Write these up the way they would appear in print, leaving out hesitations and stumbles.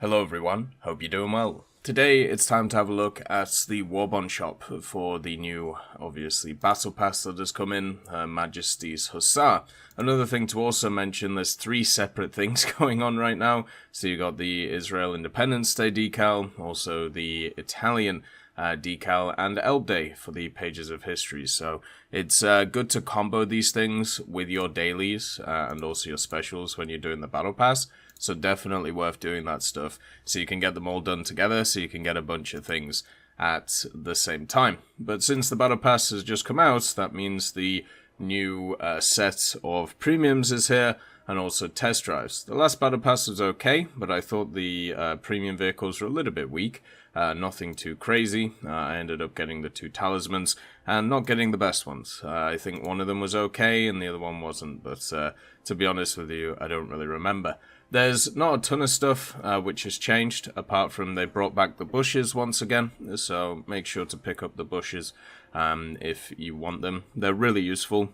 Hello everyone, hope you're doing well. Today it's time to have a look at the Warbond shop for the new, obviously, battle pass that has come in, Majesty's Hussar. Another thing to also mention, there's three separate things going on right now. So you got the Israel Independence Day decal, also the Italian decal, and Elb Day for the pages of history. So it's good to combo these things with your dailies and also your specials when you're doing the battle pass. So definitely worth doing that stuff so you can get them all done together, so you can get a bunch of things at the same time. But since the Battle Pass has just come out, that means the new set of premiums is here, and also test drives. The last Battle Pass was okay, but I thought the premium vehicles were a little bit weak. Nothing too crazy. I ended up getting the two talismans and not getting the best ones. I think one of them was okay and the other one wasn't, but to be honest with you, I don't really remember. There's not a ton of stuff which has changed, apart from they brought back the bushes once again, so make sure to pick up the bushes if you want them. They're really useful.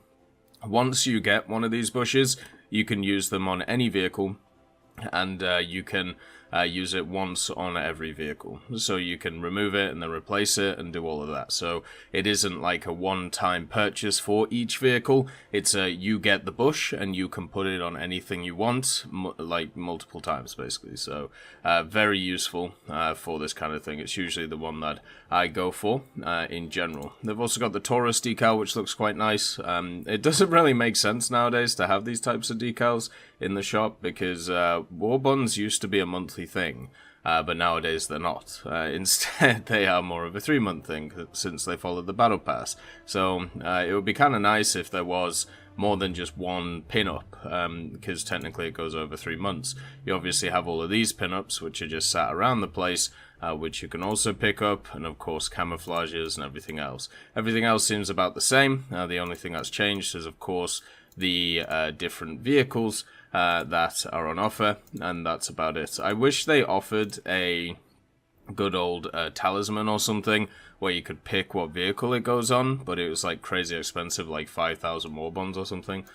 Once you get one of these bushes, you can use them on any vehicle, and you can use it once on every vehicle. So you can remove it and then replace it and do all of that. So it isn't like a one-time purchase for each vehicle. It's you get the bush and you can put it on anything you want, like multiple times basically. So very useful for this kind of thing. It's usually the one that I go for in general. They've also got the Taurus decal, which looks quite nice. It doesn't really make sense nowadays to have these types of decals in the shop because Warbonds used to be a monthly thing, but nowadays they're not. Instead, they are more of a 3-month thing since they followed the Battle Pass. So it would be kind of nice if there was more than just one pin-up, because technically it goes over 3 months. You obviously have all of these pin-ups, which are just sat around the place, which you can also pick up, and of course camouflages and everything else. Everything else seems about the same. The only thing that's changed is, of course, the different vehicles that are on offer, and that's about it. I wish they offered a good old talisman or something where you could pick what vehicle it goes on, but it was like crazy expensive, like 5,000 Warbonds or something,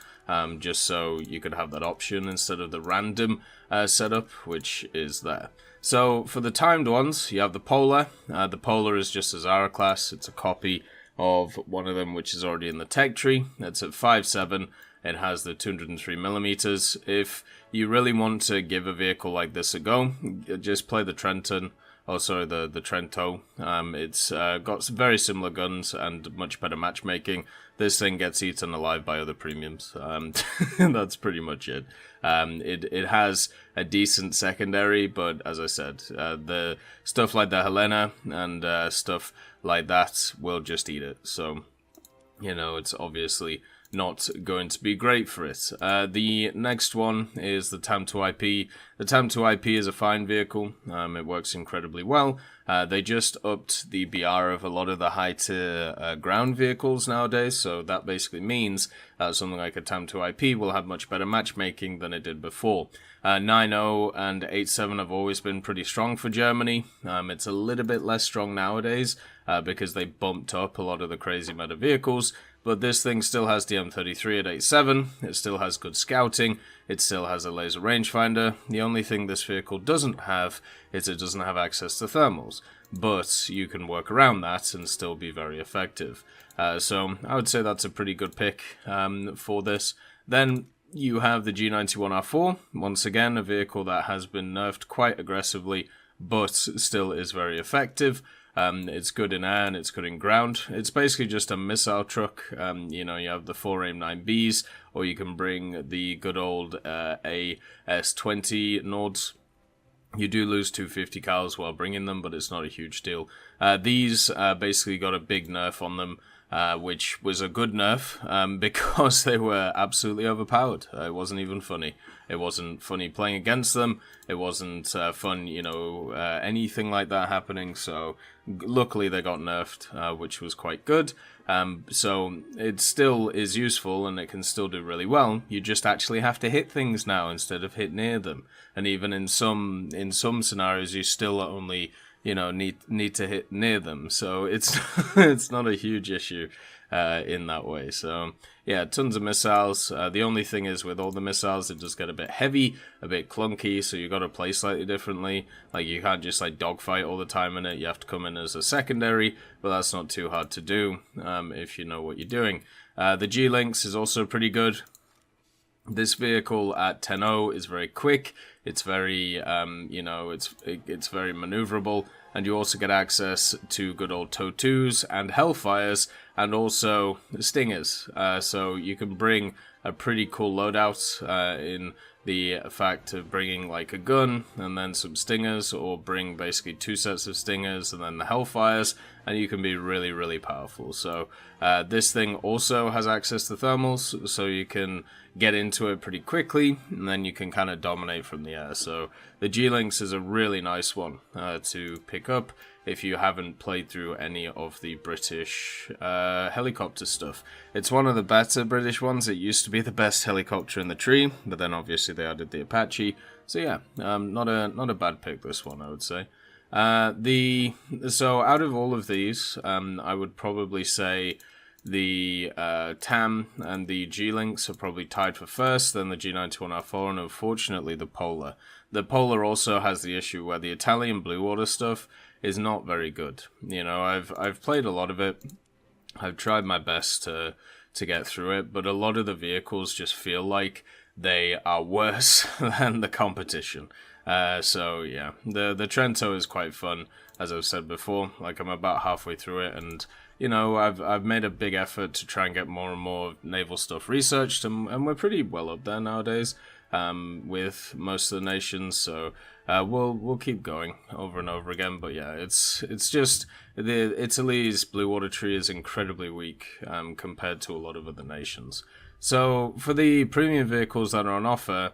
just so you could have that option instead of the random setup, which is there. So for the timed ones, you have the Polar. The Polar is just a Zara class. It's a copy of one of them which is already in the tech tree. It's at 5.7. It has the 203mm. If you really want to give a vehicle like this a go, just play the Trenton. Oh, sorry, the Trento. It's got some very similar guns and much better matchmaking. This thing gets eaten alive by other premiums. That's pretty much it. It has a decent secondary, but as I said, the stuff like the Helena and stuff like that will just eat it. So, you know, it's obviously not going to be great for it. The next one is the TAM2IP. The TAM2IP is a fine vehicle. It works incredibly well. They just upped the BR of a lot of the high-tier ground vehicles nowadays, so that basically means something like a TAM2IP will have much better matchmaking than it did before. 9.0 and 8.7 have always been pretty strong for Germany. It's a little bit less strong nowadays because they bumped up a lot of the crazy meta vehicles, but this thing still has the M33 at 8.7, it still has good scouting, it still has a laser rangefinder. The only thing this vehicle doesn't have is it doesn't have access to thermals, but you can work around that and still be very effective. So I would say that's a pretty good pick for this. Then you have the G91R4, once again a vehicle that has been nerfed quite aggressively, but still is very effective. It's good in air and it's good in ground. It's basically just a missile truck. You know, you have the 4 AIM-9Bs, or you can bring the good old AS-20 Nords. You do lose 250 cals while bringing them, but it's not a huge deal. These basically got a big nerf on them, which was a good nerf because they were absolutely overpowered. It wasn't even funny. It wasn't funny playing against them. It wasn't fun, you know, anything like that happening. So luckily they got nerfed, which was quite good. So it still is useful and it can still do really well. You just actually have to hit things now instead of hit near them. And even in some scenarios, you still only, you know, need to hit near them. So it's it's not a huge issue. in that way. So yeah, tons of missiles. The only thing is with all the missiles, it does get a bit heavy, a bit clunky, so you got to play slightly differently. Like, you can't just like dogfight all the time in it. You have to come in as a secondary, but that's not too hard to do if you know what you're doing. The G-Lynx is also pretty good. This vehicle at 10.0 is very quick. It's very, it's very maneuverable, and you also get access to good old TOW2s and Hellfires, and also Stingers. So you can bring a pretty cool loadout in the fact of bringing like a gun and then some Stingers, or bring basically 2 sets of Stingers and then the Hellfires, and you can be really, really powerful. So this thing also has access to thermals, so you can get into it pretty quickly, and then you can kind of dominate from the air. So the G-Lynx is a really nice one to pick up if you haven't played through any of the British helicopter stuff. It's one of the better British ones. It used to be the best helicopter in the tree, but then obviously they added the Apache. So yeah, not a bad pick, this one, I would say. So out of all of these, I would probably say the TAM and the G-Lynx are probably tied for first, then the G91R4, and unfortunately the Polar. The Polar also has the issue where the Italian blue water stuff is not very good. You know, I've played a lot of it. I've tried my best to get through it, but a lot of the vehicles just feel like they are worse than the competition. So yeah, the Trento is quite fun, as I've said before. Like, I'm about halfway through it, and you know, I've made a big effort to try and get more and more naval stuff researched, and we're pretty well up there nowadays with most of the nations. So we'll keep going over and over again. But yeah, it's just Italy's blue water tree is incredibly weak compared to a lot of other nations. So for the premium vehicles that are on offer,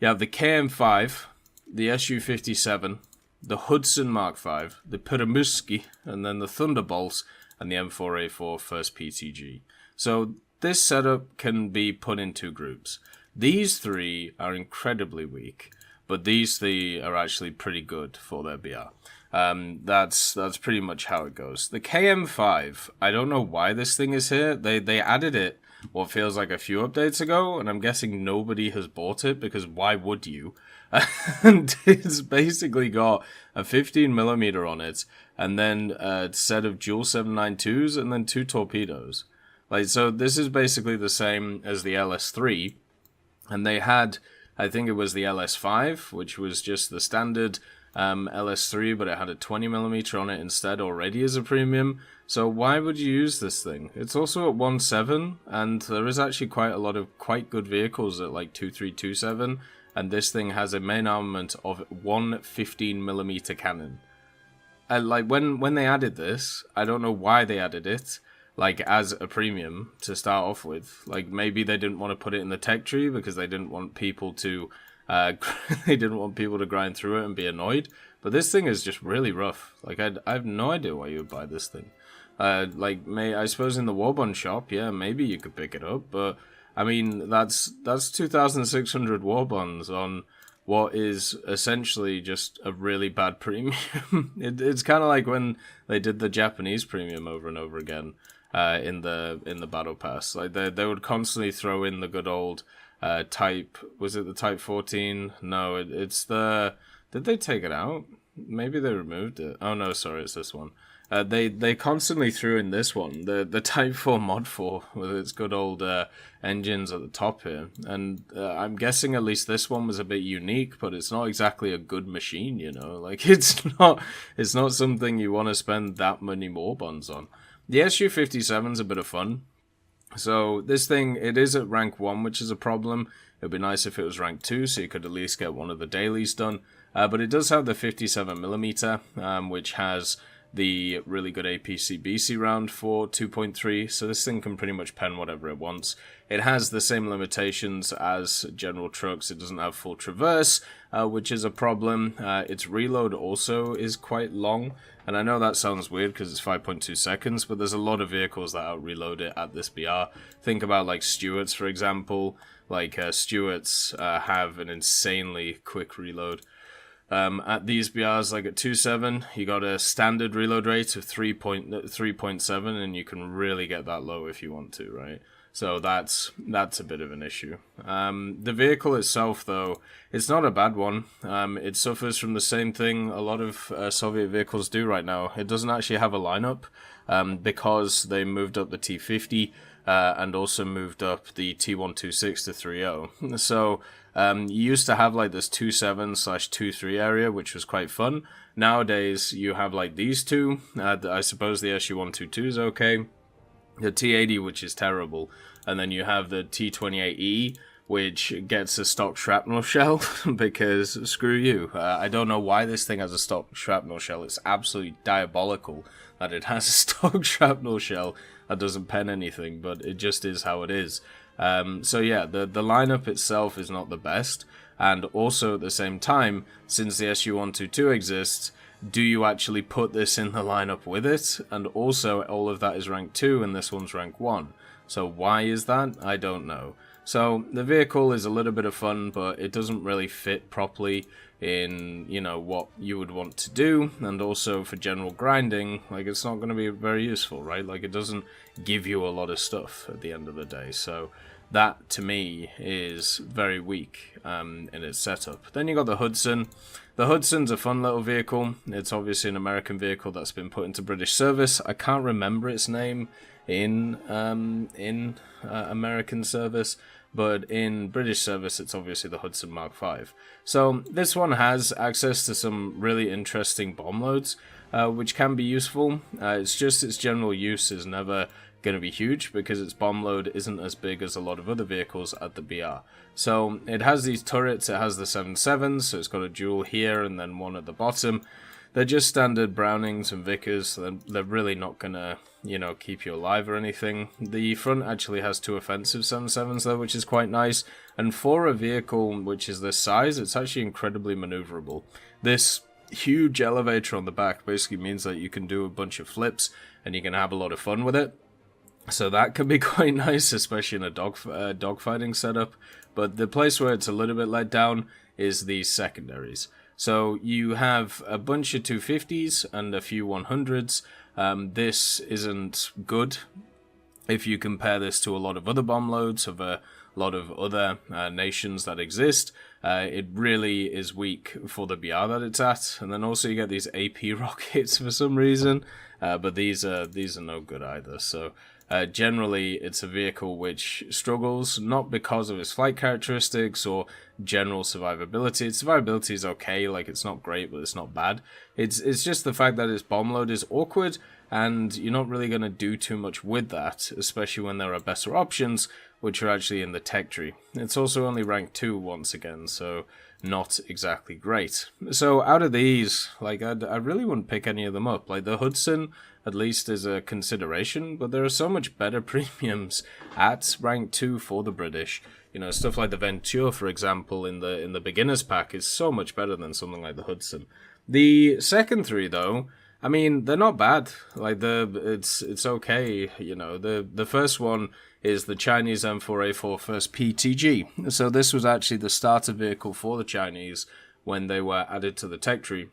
you have the KM5, the Su-57, the Hudson Mark V, the Pyramuski, and then the Thunderbolts, and the M4A4 first PTG. So this setup can be put in 2 groups. These 3 are incredibly weak, but these 3 are actually pretty good for their BR. That's pretty much how it goes. The KM5, I don't know why this thing is here. They added it what feels like a few updates ago, and I'm guessing nobody has bought it, because why would you? And it's basically got a 15mm on it, and then a set of dual 792s, and then 2 torpedoes. Like, so this is basically the same as the LS3, and they had, I think it was the LS5, which was just the standard LS3, but it had a 20mm on it instead already as a premium. So why would you use this thing? It's also at 1.7, and there is actually quite a lot of quite good vehicles at like 2.327, and this thing has a main armament of 1 15mm cannon. Like, when they added this, I don't know why they added it, like, as a premium to start off with. Like, maybe they didn't want to put it in the tech tree because they didn't want people to grind through it and be annoyed. But this thing is just really rough. Like, I have no idea why you would buy this thing. I suppose in the Warbond shop, yeah, maybe you could pick it up, but I mean, that's 2,600 Warbonds on what is essentially just a really bad premium. It's kind of like when they did the Japanese premium over and over again in the Battle Pass. Like, they would constantly throw in the good old Type. Was it the Type 14? No, it's the. Did they take it out? Maybe they removed it. Oh no, sorry, it's this one. They constantly threw in this one, the Type 4 Mod 4, with its good old engines at the top here. And I'm guessing at least this one was a bit unique, but it's not exactly a good machine, you know? Like, it's not something you want to spend that many Warbonds on. The Su-57's a bit of fun. So this thing, it is at rank 1, which is a problem. It would be nice if it was rank 2, so you could at least get one of the dailies done. But it does have the 57mm, which has the really good APC-BC round for 2.3, so this thing can pretty much pen whatever it wants. It has the same limitations as general trucks. It doesn't have full traverse, which is a problem. Its reload also is quite long, and I know that sounds weird because it's 5.2 seconds, but there's a lot of vehicles that out-reload it at this BR. Think about like Stuarts, for example. Like Stuarts have an insanely quick reload. At these BRs, like at 2.7, you got a standard reload rate of 3.7, and you can really get that low if you want to, right? So that's a bit of an issue. The vehicle itself, though, it's not a bad one. It suffers from the same thing a lot of Soviet vehicles do right now. It doesn't actually have a lineup because they moved up the T-50 and also moved up the T-126 to 3.0. So you used to have like this 2.7/2.3 area, which was quite fun. Nowadays, you have like these two. I suppose the SU-122 is okay. The T-80, which is terrible, and then you have the T-28E, which gets a stock shrapnel shell, because screw you. I don't know why this thing has a stock shrapnel shell. It's absolutely diabolical that it has a stock shrapnel shell that doesn't pen anything, but it just is how it is. So yeah, the lineup itself is not the best, and also at the same time, since the SU-122 exists, do you actually put this in the lineup with it? And also, all of that is rank 2, and this one's rank 1. So why is that? I don't know. So the vehicle is a little bit of fun, but it doesn't really fit properly in, you know, what you would want to do. And also for general grinding, like, it's not going to be very useful, right? Like, it doesn't give you a lot of stuff at the end of the day. So that, to me, is very weak in its setup. Then you got the Hudson. The Hudson's a fun little vehicle. It's obviously an American vehicle that's been put into British service. I can't remember its name in American service, but in British service, it's obviously the Hudson Mark V. So this one has access to some really interesting bomb loads, which can be useful. It's just its general use is never going to be huge because its bomb load isn't as big as a lot of other vehicles at the BR. So it has these turrets, it has the 7.7s, so it's got a dual here and then one at the bottom. They're just standard Brownings and Vickers, so they're really not going to, you know, keep you alive or anything. The front actually has 2 offensive 7.7s though, which is quite nice. And for a vehicle which is this size, it's actually incredibly maneuverable. This huge elevator on the back basically means that you can do a bunch of flips and you can have a lot of fun with it. So that could be quite nice, especially in a dogfighting setup. But the place where it's a little bit let down is these secondaries. So you have a bunch of 250s and a few 100s. This isn't good if you compare this to a lot of other bomb loads of a lot of other nations that exist. It really is weak for the BR that it's at. And then also you get these AP rockets for some reason. But these are no good either. So generally, it's a vehicle which struggles, not because of its flight characteristics or general survivability. Its survivability is okay, like it's not great, but it's not bad. It's just the fact that its bomb load is awkward, and you're not really going to do too much with that, especially when there are better options, which are actually in the tech tree. It's also only rank 2 once again, so not exactly great. So out of these, like, I really wouldn't pick any of them up. Like the Hudson, at least, is a consideration, but there are so much better premiums at rank 2 for the British. You know, stuff like the Venture, for example, in the beginner's pack is so much better than something like the Hudson. The second 3, though, I mean, they're not bad. Like it's okay. You know, the first one is the Chinese M4A4 first PTG. So this was actually the starter vehicle for the Chinese when they were added to the tech tree,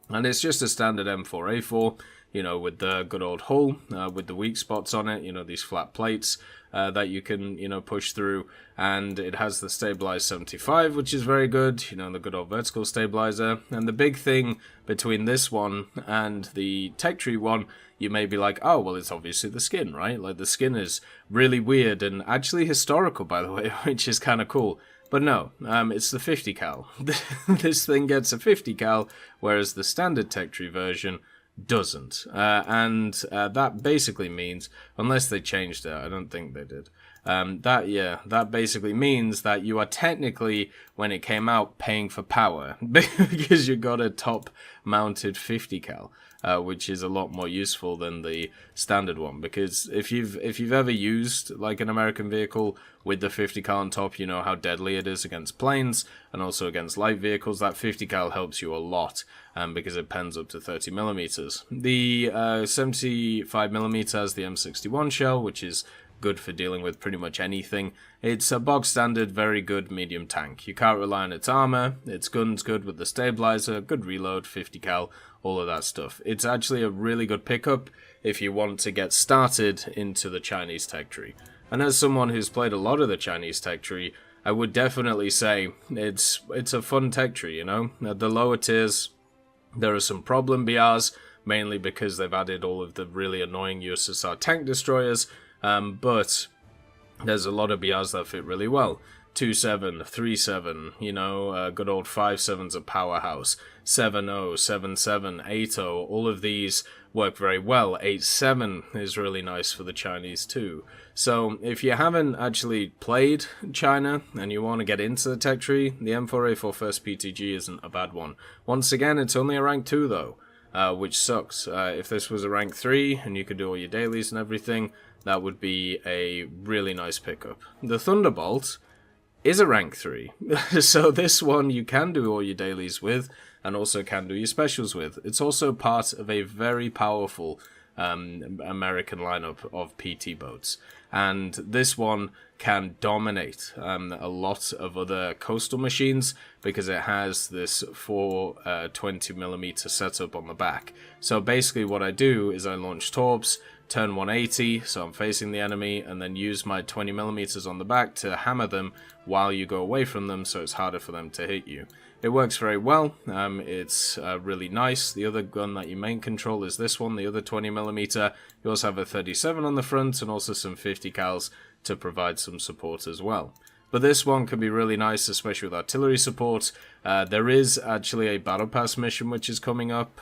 and it's just a standard M4A4. You know, with the good old hull, with the weak spots on it, you know, these flat plates that you can, you know, push through. And it has the stabilized 75, which is very good, you know, the good old vertical stabilizer. And the big thing between this one and the tech tree one, you may be like, oh, well, it's obviously the skin, right? Like, the skin is really weird and actually historical, by the way, which is kind of cool. But no, it's the 50 cal. This thing gets a 50 cal, whereas the standard tech tree version doesn't. And that basically means, unless they changed it, I don't think they did. That basically means that you are technically, when it came out, paying for power because you got a top mounted 50 cal, which is a lot more useful than the standard one. Because if you've ever used like an American vehicle with the 50 cal on top, you know how deadly it is against planes and also against light vehicles. That 50 cal helps you a lot because it pens up to 30 millimeters. The 75 millimeter has the M61 shell, which is good for dealing with pretty much anything. It's a bog standard, very good medium tank. You can't rely on its armor, its gun's good with the stabilizer, good reload, 50 cal, all of that stuff. It's actually a really good pickup if you want to get started into the Chinese tech tree. And as someone who's played a lot of the Chinese tech tree, I would definitely say it's a fun tech tree, you know? At the lower tiers, there are some problem BRs, mainly because they've added all of the really annoying USSR tank destroyers, but there's a lot of BRs that fit really well. 2.7, 3.7, you know, good old 5.7's a powerhouse. 7.0, 7.7, 8.0, all of these work very well. 8.7 is really nice for the Chinese too. So if you haven't actually played China and you want to get into the tech tree, the M4A4 First PTG isn't a bad one. Once again, it's only a rank 2 though, which sucks. If this was a rank 3 and you could do all your dailies and everything, that would be a really nice pickup. The Thunderbolt is a rank 3, so this one you can do all your dailies with and also can do your specials with. It's also part of a very powerful American lineup of PT boats, and this one can dominate a lot of other coastal machines because it has this 420mm setup on the back. So basically what I do is I launch torps, turn 180, so I'm facing the enemy, and then use my 20mm on the back to hammer them while you go away from them, so it's harder for them to hit you. It works very well. It's really nice. The other gun that you main control is this one, the other 20mm. You also have a 37 on the front and also some 50 cals to provide some support as well. But this one can be really nice, especially with artillery support. There is actually a Battle Pass mission which is coming up,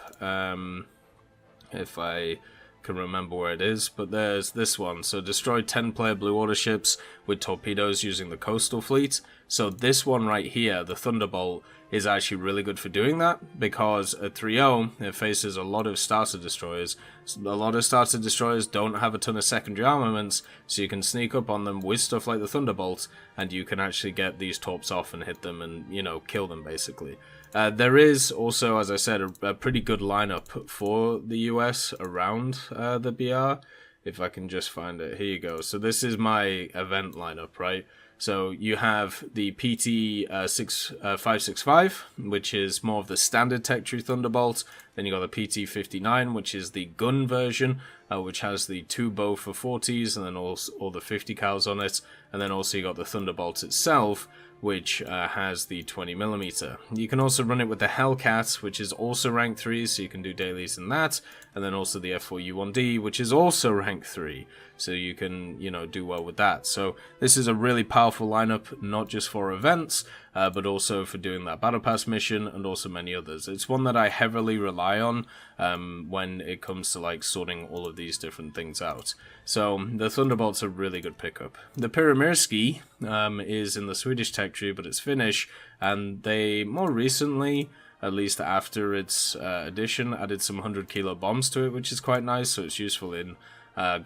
if I can remember where it is, but there's this one. So destroy 10-player blue order ships with torpedoes using the coastal fleet. So this one right here, the Thunderbolt, is actually really good for doing that, because at 3.0 it faces a lot of starter destroyers. A lot of starter destroyers don't have a ton of secondary armaments, so you can sneak up on them with stuff like the Thunderbolt, and you can actually get these torps off and hit them and, you know, kill them basically. There is also, as I said, a pretty good lineup for the US around the BR. If I can just find it. Here you go. So this is my event lineup, right? So you have the PT 565, which is more of the standard tech tree Thunderbolt. Then you got the PT 59, which is the gun version, which has the 2 bow for 40s and then all the 50 cals on it. And then also you got the Thunderbolt itself, which has the 20mm. You can also run it with the Hellcat, which is also rank 3, so you can do dailies in that, and then also the F4U1D, which is also rank 3, so you can, you know, do well with that. So this is a really powerful lineup, not just for events, but also for doing that Battle Pass mission, and also many others. It's one that I heavily rely on when it comes to like sorting all of these different things out. So the Thunderbolt's a really good pickup. The Pyramirski is in the Swedish tech tree, but it's Finnish, and they more recently, at least after its addition, added some 100 kilo bombs to it, which is quite nice, so it's useful in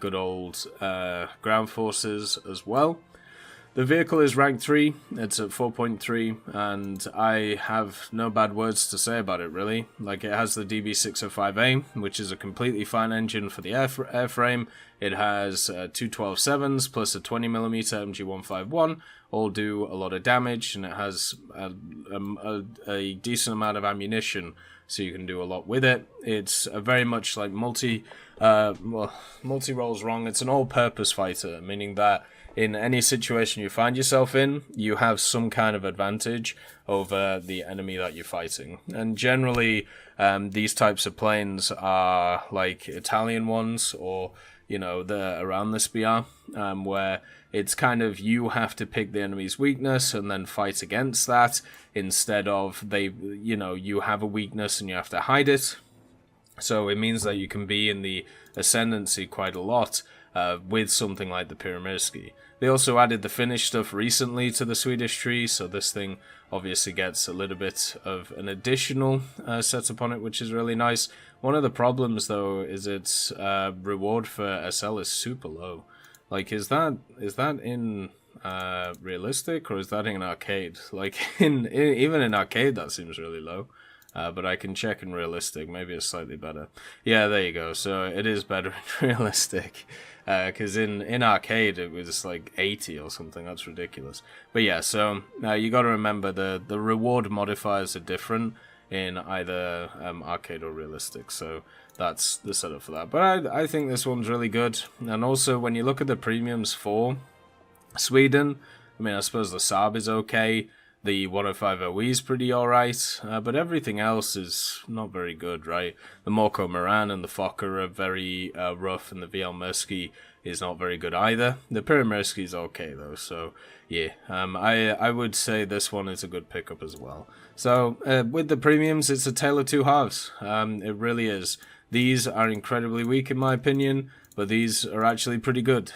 good old ground forces as well. The vehicle is rank 3, it's at 4.3, and I have no bad words to say about it really. Like, it has the DB605A, which is a completely fine engine for the airframe. It has 2 12.7s plus a 20mm MG151, all do a lot of damage, and it has a decent amount of ammunition, so you can do a lot with it. It's a very much like multi-role's wrong, it's an all-purpose fighter, meaning that in any situation you find yourself in, you have some kind of advantage over the enemy that you're fighting. And generally, these types of planes are like Italian ones, or, you know, they're around this BR, where it's kind of you have to pick the enemy's weakness and then fight against that, instead of you have a weakness and you have to hide it. So it means that you can be in the ascendancy quite a lot with something like the Pyramirski. They also added the Finnish stuff recently to the Swedish tree, so this thing obviously gets a little bit of an additional setup on it, which is really nice. One of the problems, though, is its reward for SL is super low. Like, is that in realistic, or is that in arcade? Like, even in arcade, that seems really low. But I can check in realistic. Maybe it's slightly better. Yeah, there you go. So it is better in realistic. Because in arcade it was like 80 or something. That's ridiculous. But yeah, so you got to remember the reward modifiers are different in either arcade or realistic. So that's the setup for that. But I think this one's really good. And also when you look at the premiums for Sweden, I mean, I suppose the Saab is okay. The 105 OE is pretty alright, but everything else is not very good, right? The Morco Moran and the Fokker are very rough, and the VL Mirsky is not very good either. The Pyramyrsky is okay, though, so yeah. I would say this one is a good pickup as well. So, with the premiums, it's a tale of two halves. It really is. These are incredibly weak, in my opinion, but these are actually pretty good.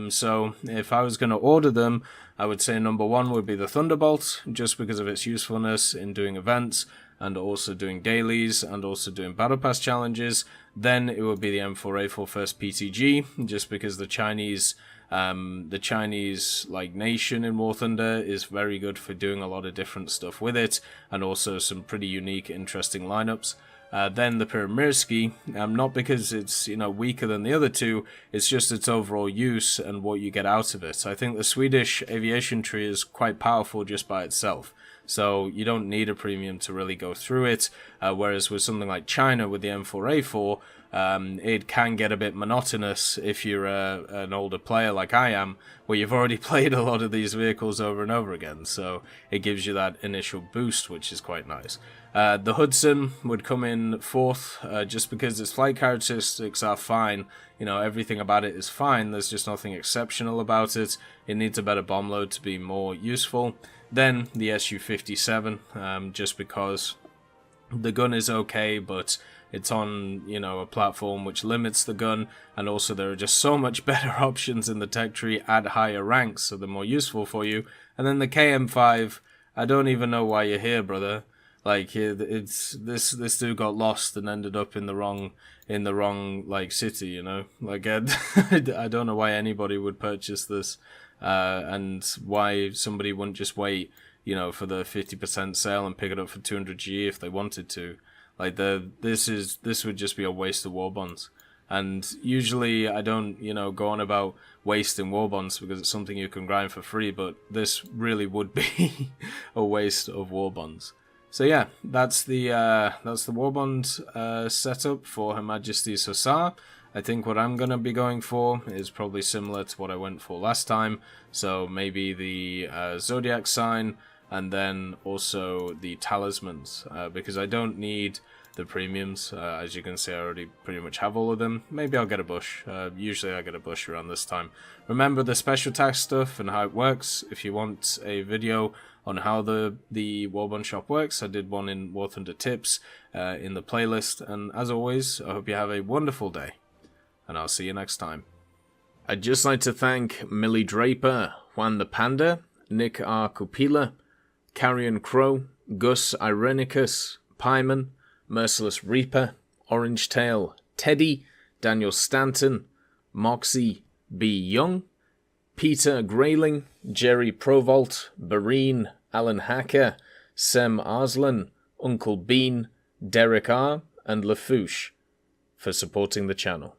So, if I was going to order them, I would say number one would be the Thunderbolt, just because of its usefulness in doing events, and also doing dailies, and also doing Battle Pass challenges. Then it would be the M4A4 First PTG, just because the Chinese like nation in War Thunder is very good for doing a lot of different stuff with it, and also some pretty unique, interesting lineups. Then the Pyramyrsky, not because it's weaker than the other two, it's just its overall use and what you get out of it. I think the Swedish aviation tree is quite powerful just by itself, so you don't need a premium to really go through it, whereas with something like China with the M4A4, it can get a bit monotonous if you're an older player like I am, where you've already played a lot of these vehicles over and over again, so it gives you that initial boost, which is quite nice. The Hudson would come in fourth, just because its flight characteristics are fine. Everything about it is fine, there's just nothing exceptional about it. It needs a better bomb load to be more useful. Then the Su-57, just because the gun is okay, but it's on, a platform which limits the gun, and also there are just so much better options in the tech tree at higher ranks, so they're more useful for you. And then the KM5, I don't even know why you're here, brother. Like, it's this dude got lost and ended up in the wrong like city, Like, I don't know why anybody would purchase this, and why somebody wouldn't just wait, for the 50% sale and pick it up for 200G if they wanted to. Like, this would just be a waste of Warbonds. And usually I don't, go on about wasting Warbonds because it's something you can grind for free, but this really would be a waste of Warbonds. So yeah, that's the Warbond setup for Her Majesty's Hussar. I think what I'm going to be going for is probably similar to what I went for last time. So maybe the Zodiac sign, and then also the talismans, because I don't need the premiums. As you can see, I already pretty much have all of them. Maybe I'll get a bush. Usually I get a bush around this time. Remember the special tax stuff and how it works. If you want a video on how the Warbond shop works, I did one in War Thunder Tips in the playlist. And as always, I hope you have a wonderful day, and I'll see you next time. I'd just like to thank Millie Draper, Juan the Panda, Nick R. Kupila, Carrion Crow, Gus Irenicus, Pyman, Merciless Reaper, Orange Tail, Teddy, Daniel Stanton, Moxie B. Young, Peter Grayling, Jerry Provolt, Bareen, Alan Hacker, Sem Arslan, Uncle Bean, Derek R. and Lafouche for supporting the channel.